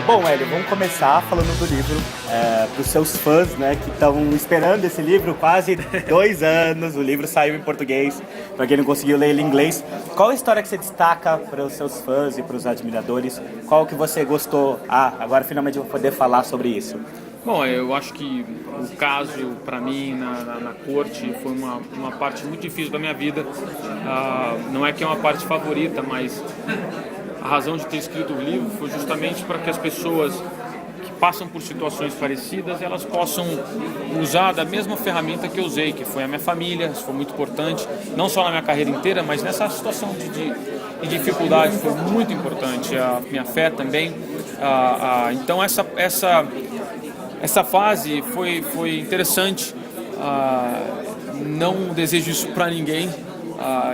Bom, Hélio, vamos começar falando do livro para os seus fãs, né, que estão esperando esse livro quase 2 anos. O livro saiu em português, para quem não conseguiu ler ele em inglês. Qual a história que você destaca para os seus fãs e para os admiradores? Qual que você gostou? Agora finalmente eu vou poder falar sobre isso. Bom, eu acho que o caso, para mim, na corte, foi uma parte muito difícil da minha vida. Não é que é uma parte favorita, mas a razão de ter escrito o livro foi justamente para que as pessoas que passam por situações parecidas, elas possam usar da mesma ferramenta que eu usei, que foi a minha família. Isso foi muito importante, não só na minha carreira inteira, mas nessa situação de dificuldade foi muito importante. A minha fé também. Então essa fase foi interessante. Não desejo isso para ninguém,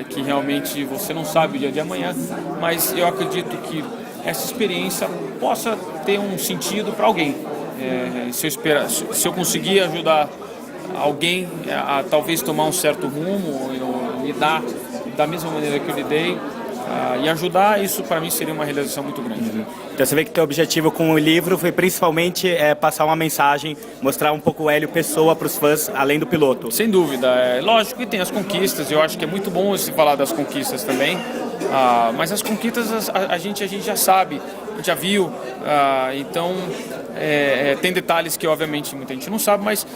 que realmente você não sabe o dia de amanhã, mas eu acredito que essa experiência possa ter um sentido para alguém. Se eu conseguir ajudar alguém a talvez tomar um certo rumo, lidar da mesma maneira que eu lidei, e ajudar, isso para mim seria uma realização muito grande. Então você vê que o teu objetivo com o livro foi principalmente passar uma mensagem, mostrar um pouco o Hélio Pessoa para os fãs, além do piloto. Sem dúvida. Lógico que tem as conquistas, eu acho que é muito bom se falar das conquistas também, mas as conquistas a gente já sabe, já viu, então tem detalhes que obviamente muita gente não sabe, mas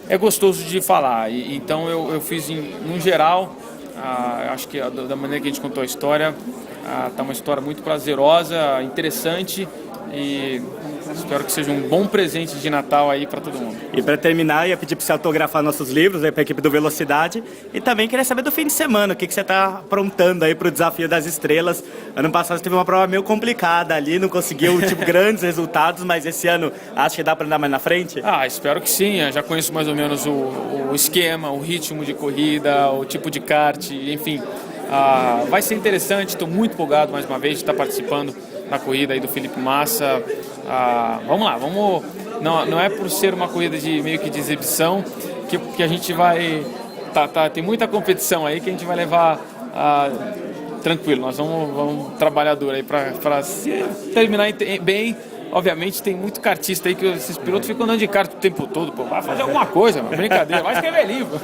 é gostoso de falar. Então eu fiz no geral. Acho que da maneira que a gente contou a história, está uma história muito prazerosa, interessante, e espero que seja um bom presente de Natal aí para todo mundo. E para terminar, eu ia pedir para você autografar nossos livros aí para a equipe do Velocidade, e também queria saber do fim de semana, o que você está aprontando aí para o Desafio das Estrelas. Ano passado você teve uma prova meio complicada ali, não conseguiu grandes resultados, mas esse ano acho que dá para andar mais na frente? Espero que sim. Eu já conheço mais ou menos o esquema, o ritmo de corrida, o tipo de kart, enfim. Vai ser interessante, estou muito empolgado mais uma vez de estar participando da corrida aí do Felipe Massa. Vamos lá, não é por ser uma corrida meio que de exibição que a gente vai... Tem muita competição aí que a gente vai levar tranquilo. Nós vamos trabalhar duro aí para terminar bem. Obviamente tem muito kartista aí que esses pilotos ficam andando de kart o tempo todo. Pô, vai fazer alguma coisa, brincadeira, vai escrever livro.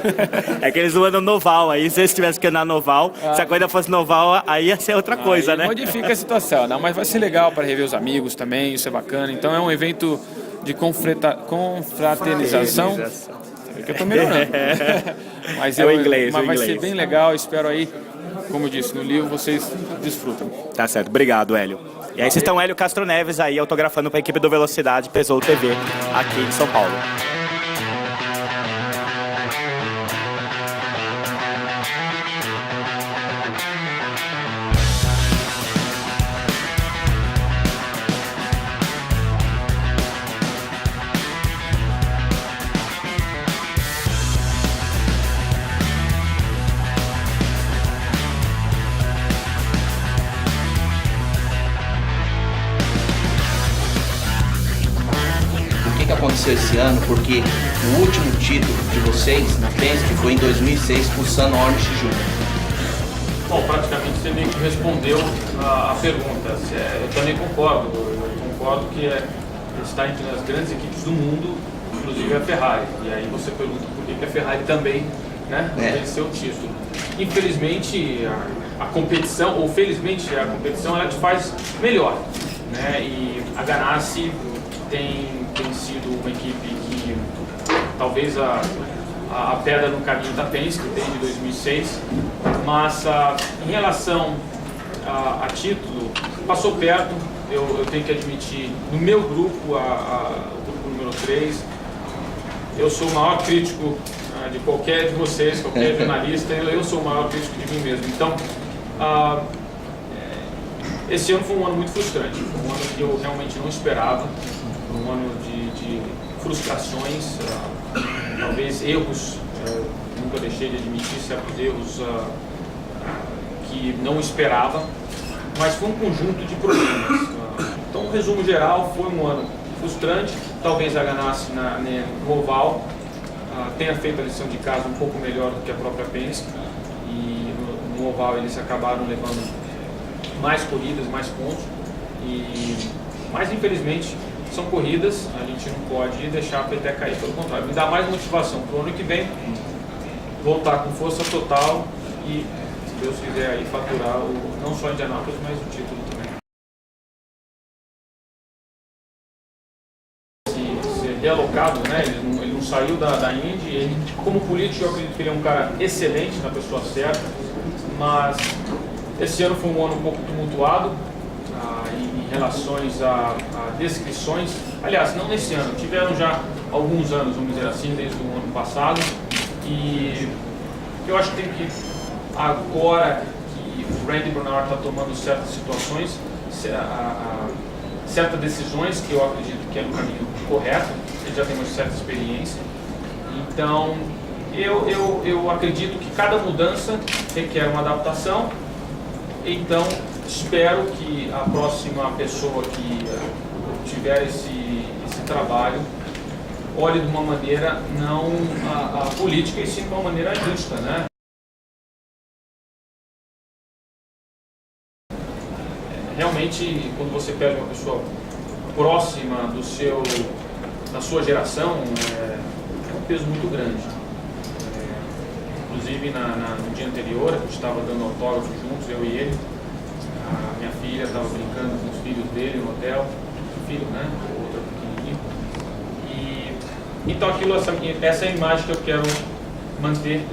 É que eles não andam no oval aí, se eles tivessem que andar no oval, se a corrida fosse no oval, aí ia ser outra coisa, né? Modifica a situação, não, mas vai ser legal para rever os amigos também, isso é bacana. Então é um evento de confraternização. Que eu tô melhorando. Mas o inglês. Vai ser bem legal, espero aí, como eu disse, no livro vocês desfrutam. Tá certo, obrigado, Hélio. E aí vocês estão Hélio Castro Neves aí autografando para a equipe do Velocidade Pessoa TV aqui de São Paulo. O que aconteceu esse ano, porque o último título de vocês na Penske foi em 2006 com o Sam Ornish Jr. Bom, praticamente você meio que respondeu a pergunta. Eu também concordo. Eu concordo que está entre as grandes equipes do mundo, inclusive a Ferrari. E aí você pergunta por que a Ferrari também, né, venceu o título. Infelizmente a competição, ou felizmente a competição, ela te faz melhor, né? E a Ganassi tem sido uma equipe que talvez a pedra no caminho da Penske desde 2006, mas em relação a título, passou perto. Eu tenho que admitir, no meu grupo, o grupo número 3, eu sou o maior crítico de qualquer de vocês, qualquer jornalista, eu sou o maior crítico de mim mesmo. Então, esse ano foi um ano muito frustrante, foi um ano que eu realmente não esperava, foi um ano de frustrações, talvez erros, nunca deixei de admitir certos erros que não esperava, mas foi um conjunto de problemas. Então, o resumo geral, foi um ano frustrante. Talvez a Ganassi no oval tenha feito a lição de casa um pouco melhor do que a própria Penske, e no oval eles acabaram levando mais corridas, mais pontos, e Mas infelizmente são corridas, a gente não pode deixar a peteca cair, pelo contrário, me dá mais motivação para o ano que vem voltar com força total e, se Deus quiser, aí faturar não só Indianápolis, mas o título também. Ser realocado, né? Ele não saiu da Indy, ele, como político, eu acredito que ele é um cara excelente, na pessoa certa, mas esse ano foi um ano um pouco tumultuado em relações a descrições. Aliás, não nesse ano, tiveram já alguns anos, vamos dizer assim, desde o ano passado, e eu acho que tem que, agora que o Randy Bernard está tomando certas situações, certas decisões que eu acredito que é no caminho correto, ele já tem uma certa experiência, então eu acredito que cada mudança requer uma adaptação. Então, espero que a próxima pessoa que tiver esse trabalho olhe de uma maneira não a política, e sim de uma maneira justa, né? Realmente, quando você pega uma pessoa próxima da sua geração, é um peso muito grande. Inclusive, no dia anterior, a gente estava dando autógrafo juntos, eu e ele. A minha filha estava brincando com os filhos dele no hotel. Filho, né? O outro pequenininho. Então, essa é a imagem que eu quero manter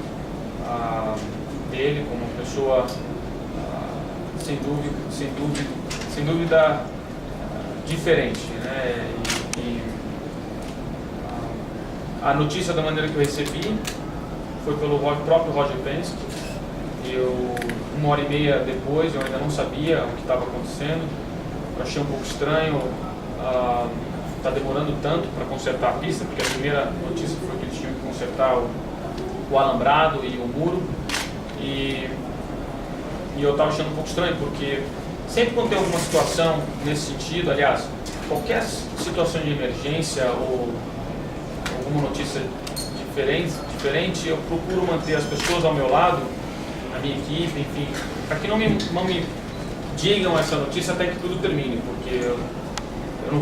dele como uma pessoa, sem dúvida diferente, né? A notícia, da maneira que eu recebi, foi pelo próprio Roger Penske. Uma hora e meia depois, eu ainda não sabia o que estava acontecendo. Eu achei um pouco estranho, está demorando tanto para consertar a pista, porque a primeira notícia foi que eles tinham que consertar o alambrado e o muro. E eu estava achando um pouco estranho, porque sempre quando tem alguma situação nesse sentido, aliás, qualquer situação de emergência ou alguma notícia diferente, eu procuro manter as pessoas ao meu lado, a minha equipe, enfim, para que não me digam essa notícia até que tudo termine, porque não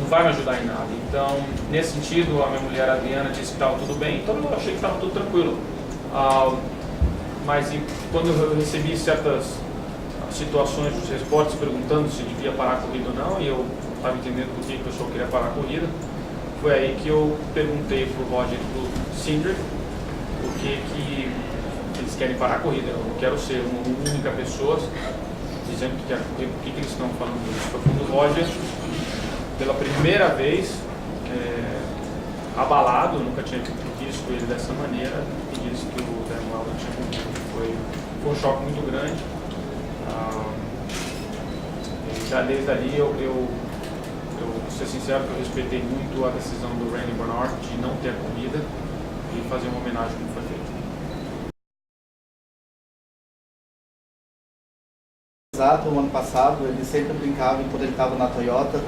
vai me ajudar em nada. Então, nesse sentido, a minha mulher Adriana disse que estava tudo bem, então eu achei que estava tudo tranquilo. Mas quando eu recebi certas situações dos repórteres perguntando se devia parar a corrida ou não, e eu estava entendendo por que o pessoal queria parar a corrida, foi aí que eu perguntei para o Roger e para o Cindric por que eles querem parar a corrida. Eu não quero ser uma única pessoa dizendo que quer correr, por que eles estão falando isso. Foi quando o Roger, pela primeira vez, abalado, eu nunca tinha visto ele dessa maneira, e disse que o Dan Weldon tinha morrido. Foi um choque muito grande. Desde ali eu vou ser sincero que eu respeitei muito a decisão do Randy Bernard de não ter a corrida e fazer uma homenagem como foi feito. Exato, o ano passado ele sempre brincava, quando ele estava na Toyota,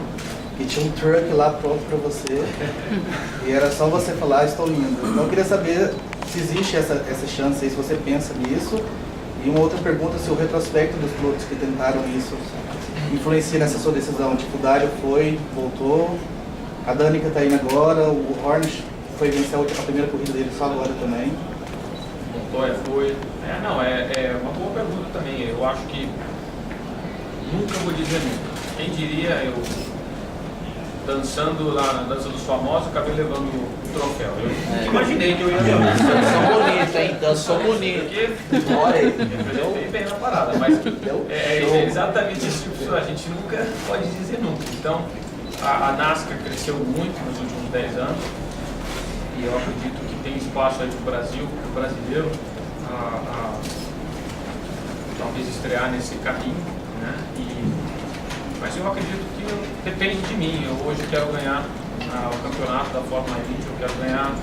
que tinha um truck lá pronto para você e era só você falar, estou indo. Então eu queria saber se existe essa chance aí, se você pensa nisso. E uma outra pergunta, se o retrospecto dos pilotos que tentaram isso influencia nessa sua decisão. Tipo, o Dario foi, voltou, a Danica está indo agora, o Hornish foi vencer a primeira corrida dele só agora também. Montoya foi. É uma boa pergunta também. Eu acho que nunca vou dizer nunca. Quem diria, eu dançando lá na dança dos famosos, acabei levando o troféu. Eu imaginei que eu ia levar. Dançou bonito, hein? Dançou bonito. Porque Olha aí. eu bem na parada, mas é exatamente isso. A gente nunca pode dizer nunca. Então, a NASCAR cresceu muito nos últimos 10 anos e eu acredito que tem espaço aí para o Brasil, para o brasileiro, talvez estrear nesse caminho, né? Mas eu acredito que depende de mim. Eu hoje quero ganhar o campeonato da Fórmula Indy, eu quero ganhar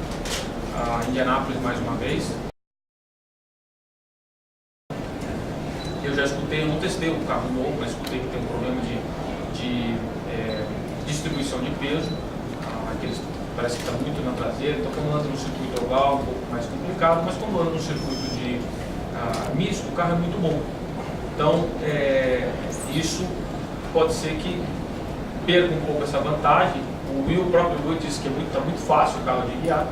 a Indianápolis mais uma vez. Eu já escutei, eu não testei o carro novo, mas escutei que tem um problema de distribuição de peso. Aqueles parece que está muito na traseira, então quando anda no circuito oval é um pouco mais complicado, mas quando anda no circuito de misto, o carro é muito bom. Então, isso pode ser que perca um pouco essa vantagem. O próprio Will disse que está muito fácil o carro de guiar.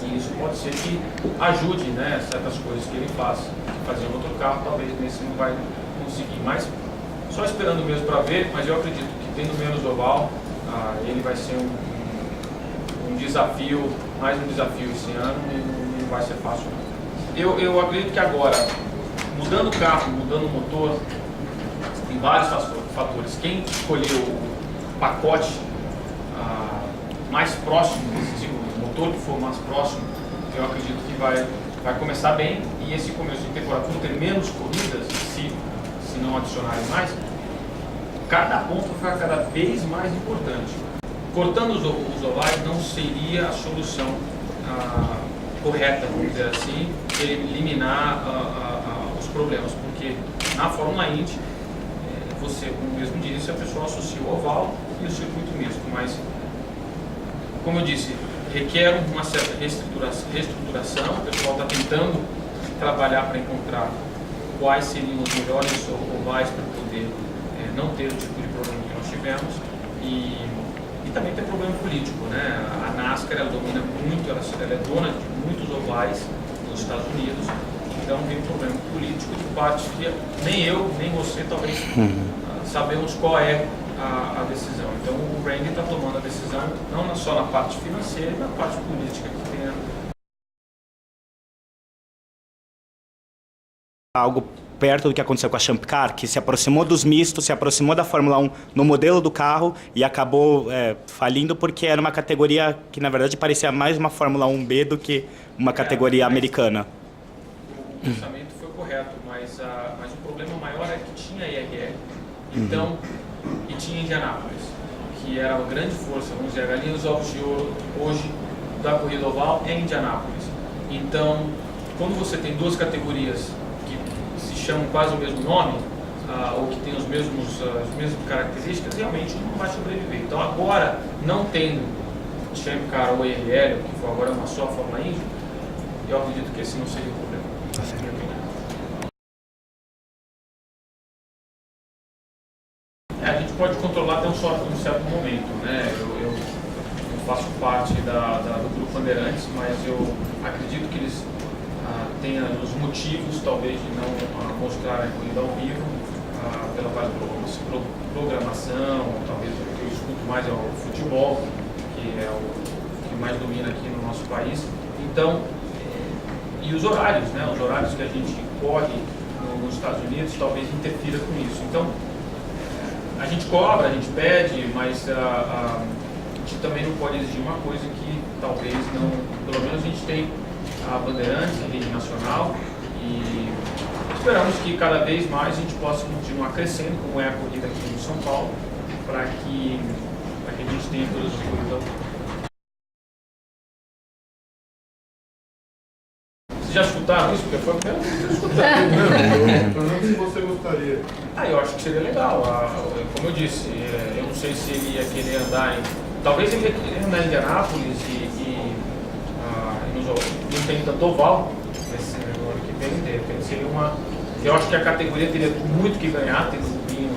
E isso pode ser que ajude, né, certas coisas que ele faz. Fazer um outro carro, talvez nesse não vai conseguir. Mas só esperando mesmo para ver, mas eu acredito que tendo menos oval, ele vai ser um desafio, mais um desafio esse ano, e não vai ser fácil. Eu acredito que agora, mudando o carro, mudando o motor, tem vários fatores. Quem escolheu o pacote mais próximo, o motor que for mais próximo, eu acredito que vai começar bem, e esse começo de temporada, por ter menos corridas, se não adicionarem mais, cada ponto vai ficar cada vez mais importante. Cortando os ovais não seria a solução correta, vamos dizer assim, eliminar os problemas, porque na Fórmula Indy, você, como mesmo disse, a pessoa associa o oval e o circuito misto, mas, como eu disse, requer uma certa reestruturação. O pessoal está tentando trabalhar para encontrar quais seriam os melhores ovais para poder não ter o tipo de problema que nós tivemos, e também tem problema político, né? A NASCAR, ela domina muito, ela é dona de muitos ovais nos Estados Unidos, então tem um problema político de parte que nem eu, nem você talvez sabemos qual é a decisão. Então o Randy está tomando a decisão não só na parte financeira, mas na parte política que tem algo perto do que aconteceu com a Champ Car, que se aproximou dos mistos, se aproximou da Fórmula 1 no modelo do carro e acabou falindo porque era uma categoria que na verdade parecia mais uma Fórmula 1B do que uma categoria americana. O pensamento foi correto, mas o problema maior é que tinha IRL, então, e tinha Indianápolis, que era uma grande força, vamos dizer, a galinha dos ovos de ouro hoje da corrida oval é Indianápolis. Então, quando você tem duas categorias chamam quase o mesmo nome, ou que tem as mesmas características, realmente não vai sobreviver. Então agora, não tendo Champ Car ou IRL, que for agora uma só Fórmula Indy, eu acredito que esse não seria o problema. A gente pode controlar até um certo momento, né? Eu faço parte do Grupo Bandeirantes, mas eu acredito que eles tem os motivos, talvez, de não mostrar a corrida ao vivo, pela parte de programação, talvez o que eu escuto mais é o futebol, que é o que mais domina aqui no nosso país. Então, e os horários, né? Os horários que a gente corre nos Estados Unidos talvez interfira com isso. Então, a gente cobra, a gente pede, mas a gente também não pode exigir uma coisa que talvez não, pelo menos a gente tem a Bandeirantes, a rede nacional, e esperamos que cada vez mais a gente possa continuar crescendo, como é a corrida aqui em São Paulo, para que a gente tenha todas as corridas. Vocês já escutaram isso? Porque foi a primeira vez que eu escutei. Pelo menos se você gostaria. Eu acho que seria legal. Como eu disse, eu não sei se ele ia querer andar talvez ele ia querer andar em Indianápolis não tem tanto oval nesse ano que vem, de repente seria eu acho que a categoria teria muito que ganhar, tendo um vinho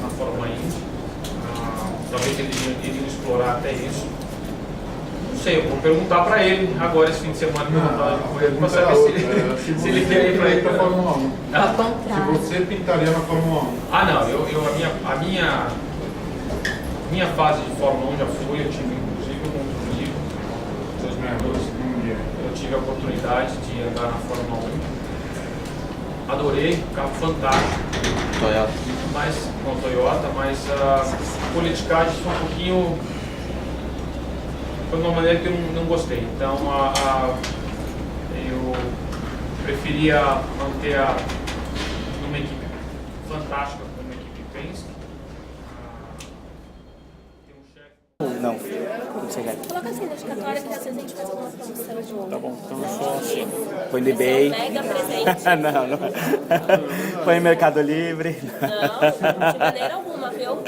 na Fórmula Indy. Talvez eles iriam explorar até isso. Não sei, eu vou perguntar para ele agora esse fim de semana para saber se ele quer ir para a Fórmula 1. Se você pintaria na Fórmula 1. Não, a minha fase de Fórmula 1 já foi, eu tive inclusive um livro, 2012. Eu tive a oportunidade de andar na Fórmula 1. Adorei, carro fantástico. Toyota. Mas, com Toyota, mas a politicagem foi um pouquinho. Foi de uma maneira que eu não gostei. Então eu preferia manter numa equipe fantástica, como a equipe Penske. Não, não sei. Coloca assim na escatória que às vezes a gente faz alguma promoção. Tá bom, então eu sou assim. Põe no eBay. Mega presente. não. Põe no Mercado Livre. Não, de maneira alguma, viu?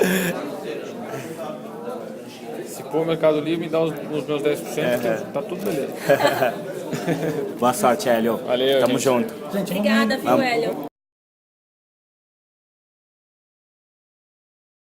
Se for o Mercado Livre, me dá os meus 10%, tá tudo beleza. Boa sorte, Hélio. Valeu, Tamo gente. junto. Obrigada, viu, Hélio?